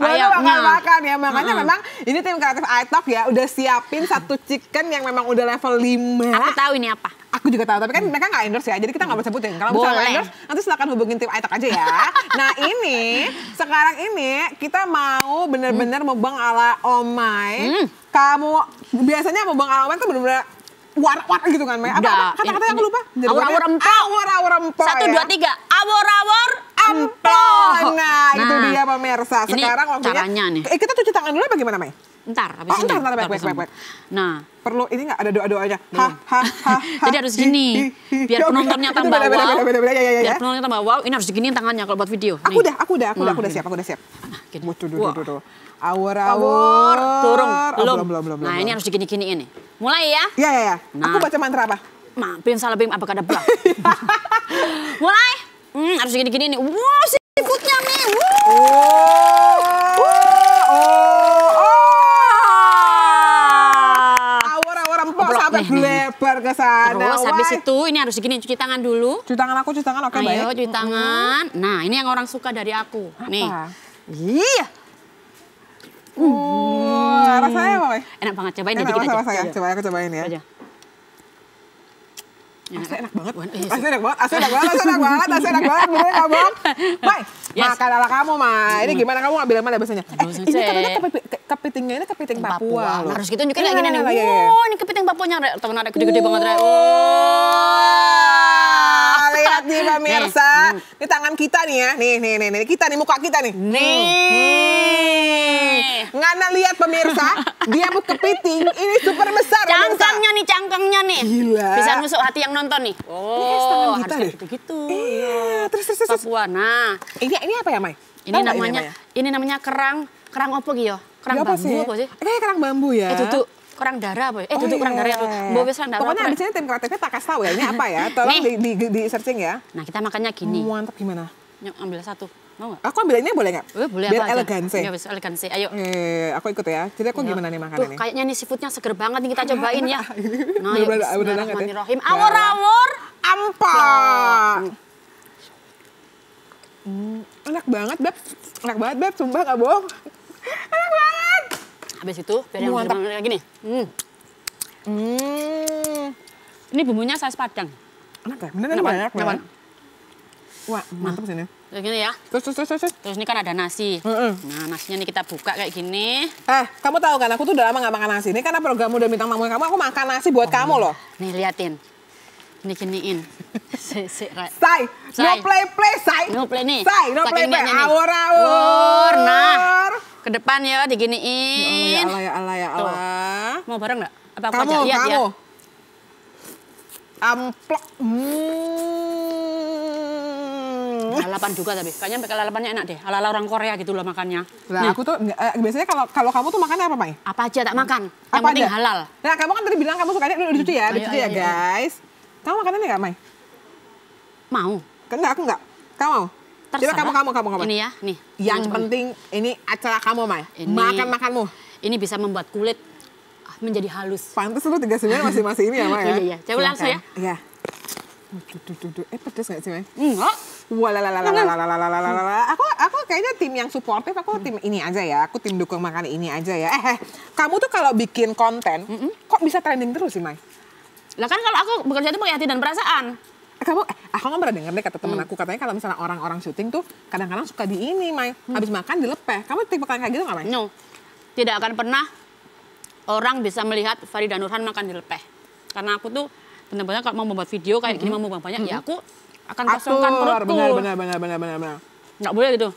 Makan ya. Makanya memang ini tim kreatif iTalk ya udah siapin 1 chicken yang memang udah level 5. Aku tahu ini apa. Aku juga tahu, tapi kan mereka nggak endorse ya, jadi kita nggak bisa sebutin. Kalau misalnya endorse, nanti silakan hubungin tim iTalk aja ya. Nah ini, sekarang ini kita mau bener-bener mukbang ala Omai. Kamu biasanya mukbang ala Omai tuh bener-bener war-war gitu kan, Mai? Apa kata-kata yang aku lupa? Awur-awur empok. Awur-awur empok 1, 2, 3. Awur-awur empok. Nah, itu dia pemirsa. Ini sekarang waktunya. caranya nih. Kita cuci tangan dulu apa gimana, Mai? Ntar, habis ini. Baik. Nah, perlu ini nggak ada doa-doanya? Jadi harus gini, biar penontonnya tambah wow. Biar penontonnya tambah wow, ini harus diginiin tangannya kalau buat video. Aku udah siap. Tuh. Awur-awur. Turun, belum. Nah, ini harus digini-giniin nih. Mulai ya? Iya. Aku baca mantra apa? Bim salah bim abakadabra. Mulai. Harus gini-gini nih. Wow, seafoodnya nih. Sampai lebar ke sana. Terus habis itu ini harus segini, cuci tangan dulu. Cuci tangan, oke baik. Ayo cuci tangan. Nah ini yang orang suka dari aku. Apa? Nih. Iya. Rasanya apa, Mai? Enak banget, cobain dikit aja. Coba aku cobain ya. Aja. Enak banget. Enak banget. Bener nggak, Bang? Mai, makan ala kamu, Mai. Ini gimana kamu ngambil yang mana biasanya? Ini katanya kepitingnya ini kepiting Papua. Harus gitu juga kayak gini nih. Ini kepiting Papuanya. Temen ada gede-gede banget, Rek. Lihat nih pemirsa. Ini tangan kita nih ya. Nih. Kita nih, muka kita nih. Ngana lihat pemirsa. Dia buat kepiting. Ini super besar. Cangkangnya nih. Gila. Bisa nusuk hati yang nonton nih. Ini harus kayak gitu-gitu. Iya. Terus. Papua. Nah. Ini apa ya, Mai? Ini namanya kerang apa gitu? Kerang bambu apa sih? Kayak kerang bambu ya. Duduk kerang darah apa ya? Duduk kerang darah. Pokoknya di sini tim kreatifnya tak kasih tahu ya, ini apa ya. Tolong di searching ya. Nah, kita makannya gini. Mantap gimana? Ambil satu. Mau nggak? Aku ambil ini boleh nggak? Boleh. Biar elegansi. Iya, bisa elegansi. Ayo. Aku ikut ya. Jadi aku gimana nih makannya nih? Kayaknya nih seafoodnya seger banget nih, kita cobain ya. Nah, yuk. Bismillahirrahmanirrahim. Awur-awur empok. Enak banget, Beb. Sumpah nggak bohong. Enak banget. Habis itu, biar yang kayak gini. Ini bumbunya saus padang. Enak ya? Beneran banyak. Wah, mantap sini. Kayak gini ya. Terus. Terus ini kan ada nasi. Nah, nasinya nih kita buka kayak gini. Kamu tahu kan, aku tuh udah lama nggak makan nasi. Ini karena program udah bintang tamu kamu, aku makan nasi buat kamu loh. Nih, liatin. Gini-giniin. Say. No play, say. No play nih. Say, no play. Awur. Nah, ke depan ya diginiin. Ya Allah. Mau bareng nggak? Apa aku Kamu, aja lihat ya? Amplok. Lalapan juga tapi kayaknya pakai lalapannya enak deh. Ala-ala orang Korea gitu loh makannya. Nah, aku tuh biasanya kalau kamu tuh makannya apa, Mai? Apa aja tak makan. Yang Apa penting aja? halal. Nah, kamu kan tadi bilang kamu sukanya dicuci ya, Ayo, guys. Kamu makannya nggak, Mai? Mau. Enggak, aku enggak. Kamu mau? Terserah. Coba kamu. Ini ya, nih. Yang penting ini acara kamu, Mai. Ini- Makan-makanmu. Ini bisa membuat kulit menjadi halus. Pantes lu 39 masih ini ya, Mai ya? Iya. Coba langsung ya. Iya. Duh. Pedes nggak sih, Mai? Enggak. Aku kayaknya tim yang suportif, aku tim ini aja ya. Aku tim dukung makan ini aja ya. Kamu tuh kalau bikin konten, kok bisa trending terus sih, Mai? Lah kan kalau aku bekerja itu pakai hati dan perasaan. Aku nggak pernah denger deh kata temen aku, katanya kalau misalnya orang-orang syuting tuh kadang-kadang suka di ini, Mai. Habis makan dilepeh. Kamu tipe kayak gitu nggak, Mai? No. Tidak akan pernah orang bisa melihat Farida Nurhan makan dilepeh. Karena aku tuh benar-benar kalau mau membuat video kayak gini mau banyak, ya aku akan kosongkan perutku. Benar. Nggak boleh gitu.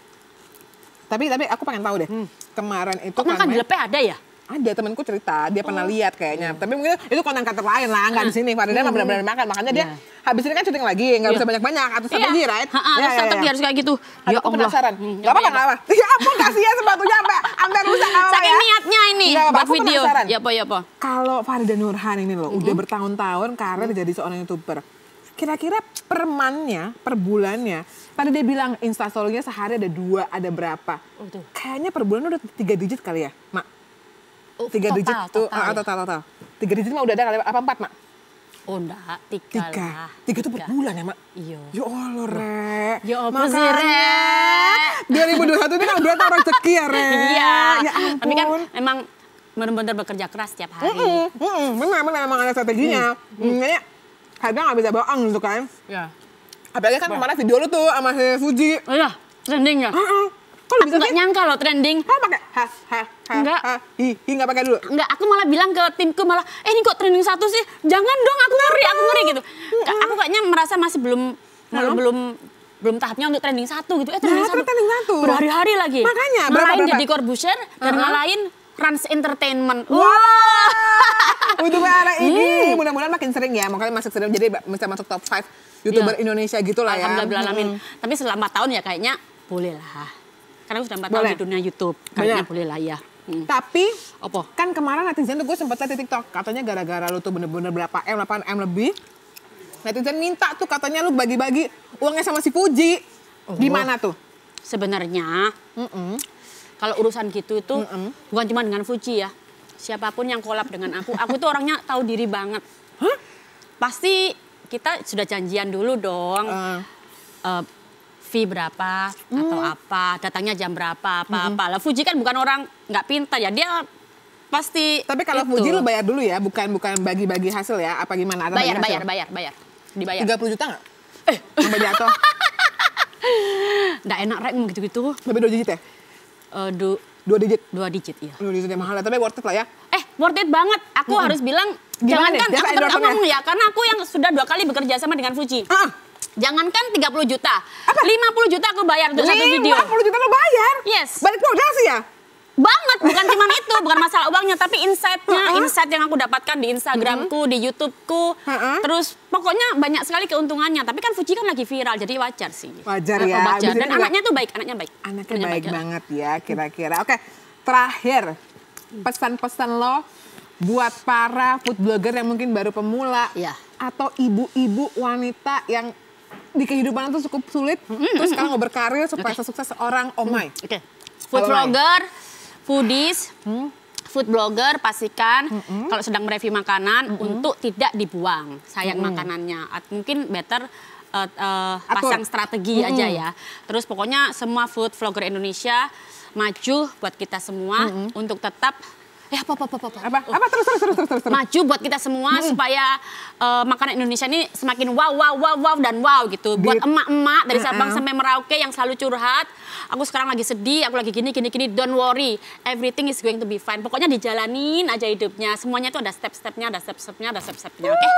Tapi aku pengen tahu deh. Kemarin itu Kok makan Mai, dilepeh ada ya? ada temanku cerita, dia pernah lihat kayaknya. Tapi mungkin itu konten kreator lain lah, nggak di sini. Farida mah benar-benar makan, makanya dia habis ini kan syuting lagi, nggak bisa banyak-banyak atau strategi, right? Terus strategi harus kayak gitu. Ya Aku Allah. penasaran. Nggak apa-apa. Ya ampun, kasihan sepatunya sampai rusak. nggak apa-apa Saking ya. niatnya ini Nggak apa-apa, buat aku video. penasaran. Ya apa. Kalau Farida Nurhan ini loh, udah bertahun-tahun karir jadi seorang YouTuber. Kira-kira per month-nya, per bulannya, pada dia bilang instastory-nya sehari ada 2, ada berapa. Tuh. Kayaknya per bulan udah 3 digit kali ya, Mak? 3 digit tuh, total. 3 digit mah udah ada kali, apa 4, Mak? Oh enggak, 3 lah. 3 tuh per bulan ya, Mak? Iya. Ya Allah, Re. Ya apa sih, Re? 2021 ini kan udah orang rezeki ya, Re. Iya. Ya ampun. Tapi kan memang benar-benar bekerja keras setiap hari. Benar, memang ada strateginya. Makanya harga nggak bisa bohong gitu kan. Ya. Apalagi kan kemarin video lu tuh sama si Fuji. Oh iya, trending ya? Kok lu Aku bisa nggak sih? nyangka loh trending. Kok pakai Enggak. hi nggak pakai dulu. Enggak, aku malah bilang ke timku malah, ini kok trending 1 sih? Jangan dong, aku ngeri gitu. Aku kayaknya merasa masih belum tahapnya untuk trending 1 gitu. Trending 1. Trending 1. Berhari-hari lagi. Makanya, ngalahin berapa? Deddy Corbuzier dan ngalahin Rans Entertainment. Wah. Untuk era ini mudah-mudahan makin sering ya. Makanya masuk sering jadi bisa masuk top 5 YouTuber Indonesia gitu lah ya. Alhamdulillah alamin. Tapi setelah 4 tahun ya kayaknya boleh lah. Karena aku sudah 4 tahun di dunia YouTube. Kayaknya boleh lah ya. Tapi Apa? kan kemarin netizen tuh gue sempet liat di TikTok. Katanya gara-gara lu tuh bener-bener berapa M, 8 M lebih. Netizen minta tuh katanya lu bagi-bagi uangnya sama si Fuji. Gimana tuh? Sebenarnya kalau urusan gitu itu bukan cuma dengan Fuji ya. Siapapun yang collab dengan aku tuh orangnya tahu diri banget. Pasti kita sudah janjian dulu dong. Fee berapa atau apa, datangnya jam berapa, apa-apa. Lah Fuji kan bukan orang nggak pintar ya, dia pasti. Tapi kalau itu. Fuji lu bayar dulu ya, bukan bagi-bagi hasil ya, apa gimana? Atau bayar. Dibayar. 30 juta nggak? Sampai jatuh. Nggak enak rek gitu-gitu. Sampai 2 digit ya? 2 digit? 2 digit iya. 2 digit yang mahal ya, tapi worth it lah ya. Worth it banget. Aku harus bilang, Gimana jangankan deh? aku Biasa ngomong ya, karena aku yang sudah 2 kali bekerja sama dengan Fuji. Jangankan 30 juta, 50 juta aku bayar untuk satu video. 50 juta lo bayar? Yes. Balik modal sih ya? Banget, bukan cuma itu, bukan masalah uangnya, tapi insight yang aku dapatkan di Instagramku, di YouTubeku, terus pokoknya banyak sekali keuntungannya. Tapi kan Fuji kan lagi viral, jadi wajar sih. Wajar ya. Wajar. Dan juga, anaknya tuh baik, anaknya baik banget ya kira-kira. Oke, terakhir pesan-pesan lo buat para food blogger yang mungkin baru pemula, atau ibu-ibu wanita yang di kehidupan itu cukup sulit, terus sekarang mau berkarir supaya sesukses seorang Omai. Food blogger, foodies, food blogger pastikan kalau sedang mereview makanan untuk tidak dibuang, sayang makanannya. Mungkin better pasang strategi aja ya. Terus pokoknya semua food vlogger Indonesia maju buat kita semua untuk tetap Apa? Terus. Maju buat kita semua supaya makanan Indonesia ini semakin wow dan wow gitu. Buat emak-emak dari Sabang sampai Merauke yang selalu curhat, aku sekarang lagi sedih, aku lagi gini, don't worry, everything is going to be fine. Pokoknya dijalanin aja hidupnya. Semuanya itu ada step-stepnya, oke?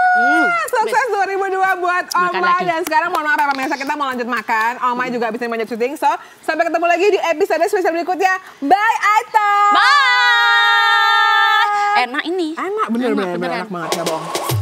Sukses 2002 buat Oma. Dan sekarang mohon maaf ya pemirsa, kita mau lanjut makan. Oma juga habis banyak syuting, so sampai ketemu lagi di episode spesial berikutnya. Bye Aita. Bye. Enak ini. Enak, bener-bener enak banget ya, Bang.